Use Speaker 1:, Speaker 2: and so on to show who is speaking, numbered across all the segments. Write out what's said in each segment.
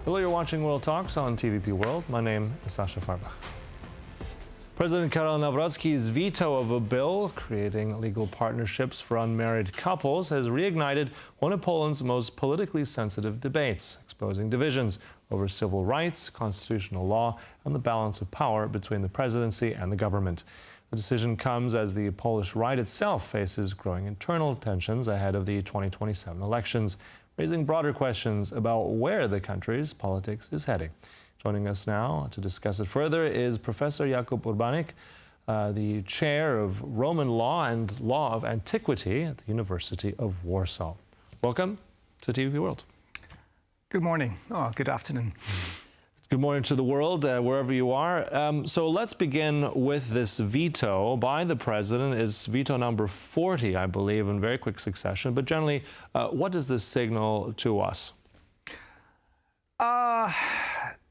Speaker 1: Hello, you're watching World Talks on TVP World. My name is Sascha Fahrbach. President Karol Nawrocki's veto of a bill creating legal partnerships for unmarried couples has reignited one of Poland's most politically sensitive debates, exposing divisions over civil rights, constitutional law, and the balance of power between the presidency and the government. The decision comes as the Polish right itself faces growing internal tensions ahead of the 2027 elections, raising broader questions about where the country's politics is heading. Joining us now to discuss it further is Professor Jakub Urbanik, the chair of Roman law and law of antiquity at the University of Warsaw. Welcome to TVP World. Good morning.
Speaker 2: Oh, good afternoon.
Speaker 1: Good morning to the world, wherever you are. So let's begin with this veto by the president. It's veto number 40, I believe, in very quick succession. But generally, what does this signal to us?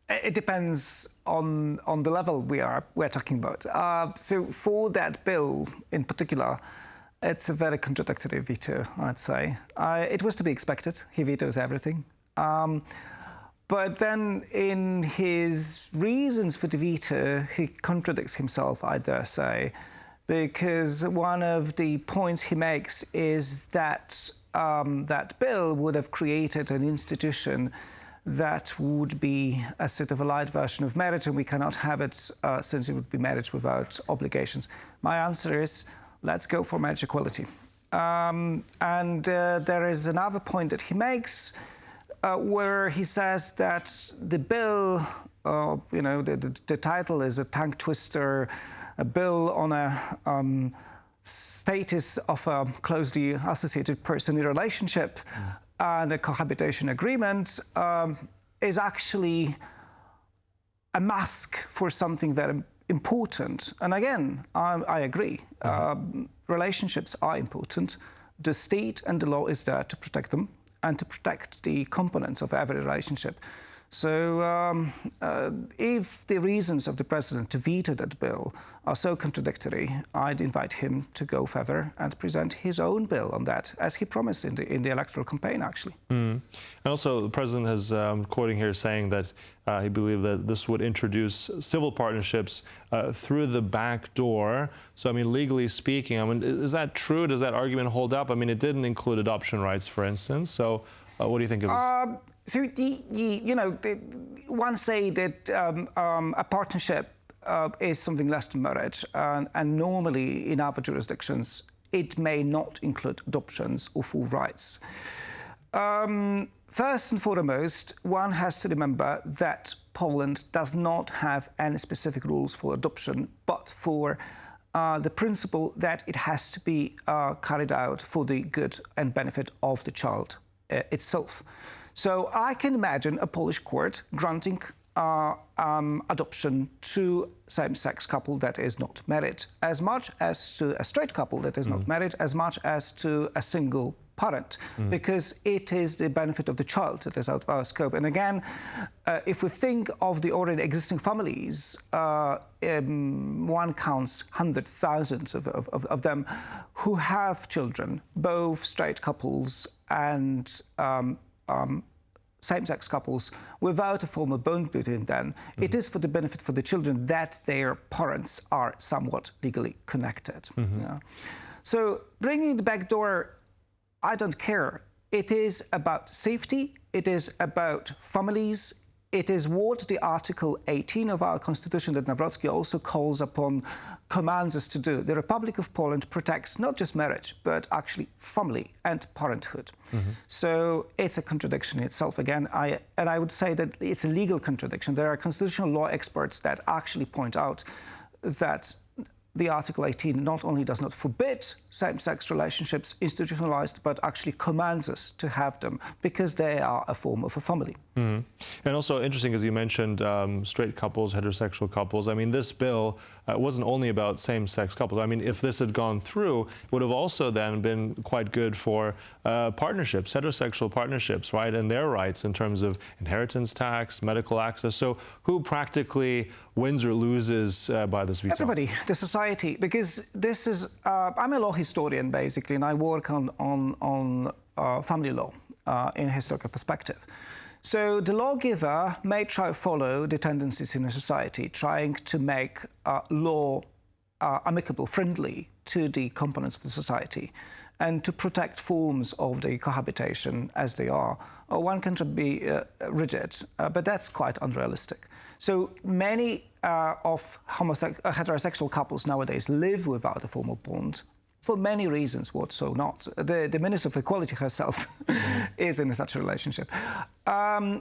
Speaker 2: It depends on the level we're talking about. So for that bill in particular, it's a very contradictory veto, I'd say. It was to be expected. He vetoes everything. But then in his reasons for the veto, he contradicts himself, I dare say, because one of the points he makes is that that bill would have created an institution that would be a sort of a light version of marriage, and we cannot have it since it would be marriage without obligations. My answer is, let's go for marriage equality. There is another point that he makes where he says that the bill, the title is a tongue twister, a bill on a status of a closely associated person in a relationship and a cohabitation agreement is actually a mask for something very important. And again, I agree. Relationships are important. The state and the law is there to protect them and to protect the components of every relationship. So if the reasons of the president to veto that bill are so contradictory, I'd invite him to go further and present his own bill on that, as he promised in the electoral campaign, actually.
Speaker 1: And also, the president has, quoting here, saying that he believed that this would introduce civil partnerships through the back door. So, I mean, legally speaking, I mean, is that true? Does that argument hold up? I mean, it didn't include adoption rights, for instance. So, what do you think of this?
Speaker 2: So, one say that a partnership is something less than marriage, and normally in other jurisdictions, it may not include adoptions or full rights. First and foremost, one has to remember that Poland does not have any specific rules for adoption, but for the principle that it has to be carried out for the good and benefit of the child itself. So I can imagine a Polish court granting adoption to same-sex couple that is not married, as much as to a straight couple that is not married, as much as to a single parent, because it is the benefit of the child that is out of our scope. And again, if we think of the already existing families, one counts hundreds, thousands of them who have children, both straight couples and same-sex couples, without a formal bond between them. It is for the benefit for the children that their parents are somewhat legally connected. Yeah. So bringing the back door, I don't care. It is about safety. It is about families. It is what the Article 18 of our Constitution that Nawrocki also calls upon, commands us to do. The Republic of Poland protects not just marriage, but actually family and parenthood. So it's a contradiction in itself again. And I would say that it's a legal contradiction. There are constitutional law experts that actually point out that the Article 18 not only does not forbid same-sex relationships institutionalized, but actually commands us to have them because they are a form of a family.
Speaker 1: And also interesting, as you mentioned, straight couples, heterosexual couples. I mean, this bill wasn't only about same-sex couples. I mean, if this had gone through, it would have also then been quite good for partnerships, heterosexual partnerships, right, and their rights in terms of inheritance tax, medical access. So who practically wins or loses by this veto?
Speaker 2: Everybody, the society, because this is, I'm a law historian, basically, and I work on family law in a historical perspective. So the lawgiver may try to follow the tendencies in a society, trying to make law amicable, friendly to the components of the society, and to protect forms of the cohabitation as they are. One can be rigid, but that's quite unrealistic. So many of heterosexual couples nowadays live without a formal bond for many reasons, what so not. The Minister of Equality herself is in such a relationship.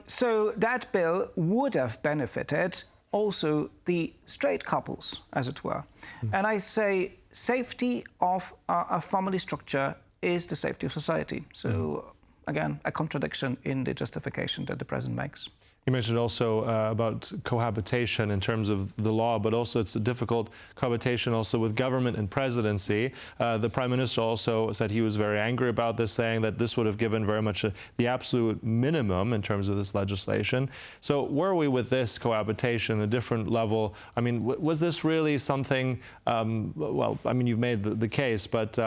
Speaker 2: So that bill would have benefited also the straight couples, as it were. And I say safety of a family structure is the safety of society. So again, a contradiction in the justification that the president makes.
Speaker 1: You mentioned also about cohabitation in terms of the law, but also it's a difficult cohabitation also with government and presidency. The Prime Minister also said he was very angry about this, saying that this would have given very much the absolute minimum in terms of this legislation. So where are we with this cohabitation, a different level? I mean, was this really something, well, I mean, you've made the case, but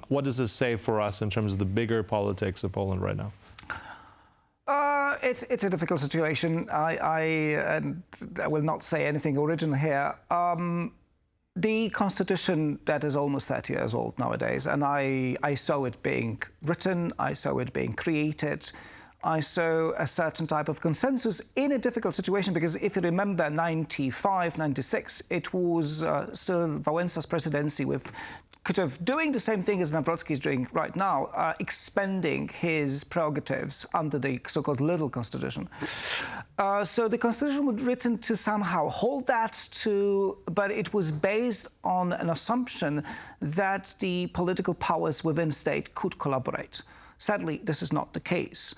Speaker 1: what does this say for us in terms of the bigger politics of Poland right now?
Speaker 2: It's a difficult situation. I will not say anything original here. The constitution that is almost 30 years old nowadays, and I saw it being written, I saw it being created, I saw a certain type of consensus in a difficult situation, because if you remember 95, 96, it was still Wałęsa's presidency with kind of doing the same thing as Nawrocki is doing right now, expanding his prerogatives under the so-called Little Constitution. So the Constitution was written to somehow hold that but it was based on an assumption that the political powers within state could collaborate. Sadly, this is not the case.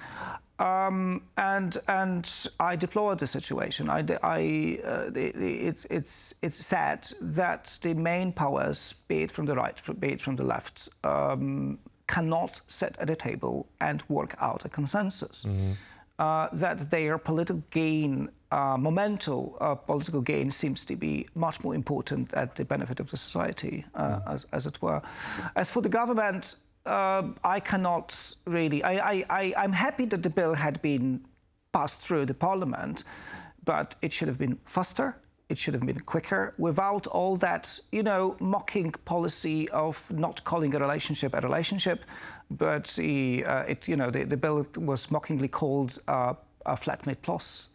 Speaker 2: And I deplore the situation. It's sad that the main powers, be it from the right, be it from the left, cannot sit at a table and work out a consensus. That their political gain, political gain, seems to be much more important at the benefit of the society, as it were. As for the government, I cannot really. I'm happy that the bill had been passed through the parliament, but it should have been faster. It should have been quicker, without all that, mocking policy of not calling a relationship, but the bill was mockingly called a flatmate plus,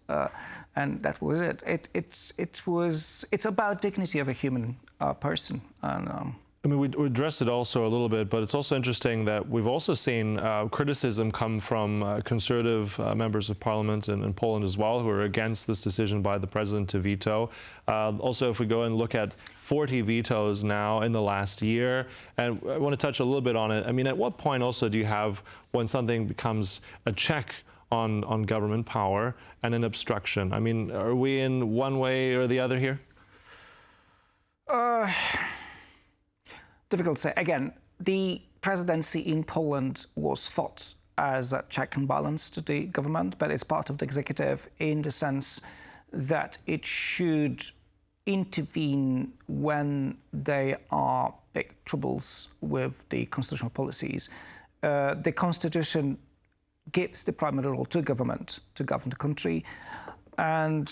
Speaker 2: and that was it. It's about dignity of a human person, and.
Speaker 1: I mean, we addressed it also a little bit, but it's also interesting that we've also seen criticism come from conservative members of parliament in Poland as well, who are against this decision by the president to veto. Also, if we go and look at 40 vetoes now in the last year, and I want to touch a little bit on it. I mean, at what point also do you have when something becomes a check on government power and an obstruction? I mean, are we in one way or the other here?
Speaker 2: Difficult to say. Again, the presidency in Poland was thought as a check and balance to the government, but it's part of the executive in the sense that it should intervene when there are big troubles with the constitutional policies. The constitution gives the primary role to government to govern the country, and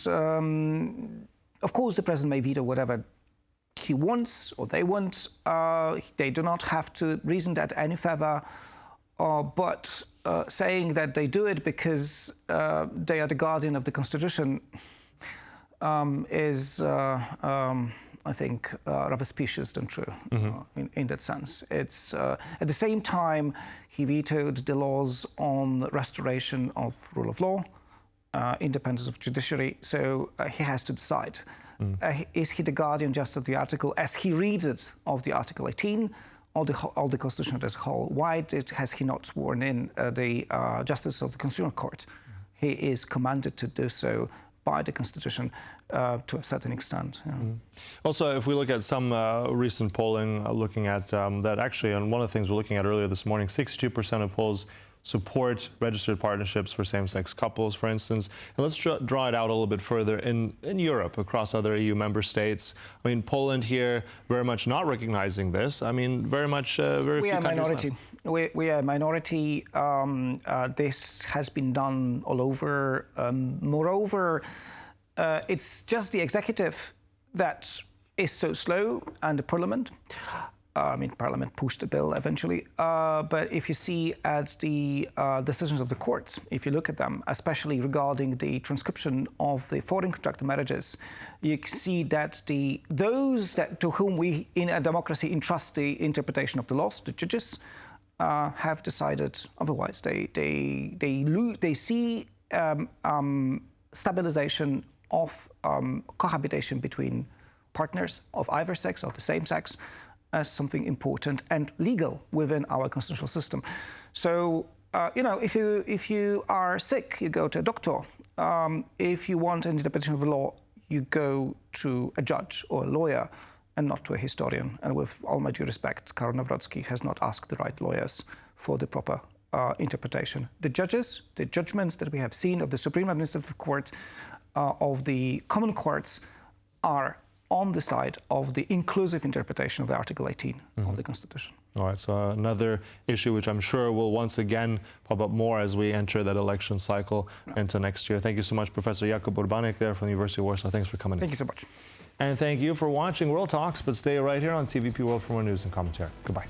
Speaker 2: of course the president may veto whatever he wants or they want. They do not have to reason that any further, but saying that they do it because they are the guardian of the Constitution is, I think, rather specious than true in that sense. It's at the same time, he vetoed the laws on restoration of rule of law, independence of judiciary, so he has to decide. Is he the guardian just of the article, as he reads it, of the Article 18, or the Constitution as a whole? Why has he not sworn in the Justice of the Constitutional Court? He is commanded to do so by the Constitution to a certain extent.
Speaker 1: Also, if we look at some recent polling, looking at that actually, and one of the things we're looking at earlier this morning, 62% of Poles support registered partnerships for same-sex couples, for instance. And let's draw it out a little bit further in Europe, across other EU member states. I mean, Poland here very much not recognizing this. I mean, very much very
Speaker 2: we
Speaker 1: few
Speaker 2: are
Speaker 1: countries
Speaker 2: minority. We are a minority. This has been done all over. Moreover, it's just the executive that is so slow, and the parliament. Parliament pushed the bill eventually. But if you see at the decisions of the courts, if you look at them, especially regarding the transcription of the foreign contract marriages, you see that those to whom we in a democracy entrust the interpretation of the laws, the judges, have decided otherwise. They see stabilization of cohabitation between partners of either sex or the same sex as something important and legal within our constitutional system. So, if you are sick, you go to a doctor. If you want an interpretation of the law, you go to a judge or a lawyer and not to a historian. And with all my due respect, Karol Nawrocki has not asked the right lawyers for the proper interpretation. The judgments that we have seen of the Supreme Administrative Court, of the common courts, are on the side of the inclusive interpretation of the Article 18 of the Constitution.
Speaker 1: All right, so another issue which I'm sure will once again pop up more as we enter that election cycle into next year. Thank you so much, Professor Jakub Urbanik there from the University of Warsaw. Thanks for coming in.
Speaker 2: Thank you so much.
Speaker 1: And thank you for watching World Talks, but stay right here on TVP World for more news and commentary. Goodbye.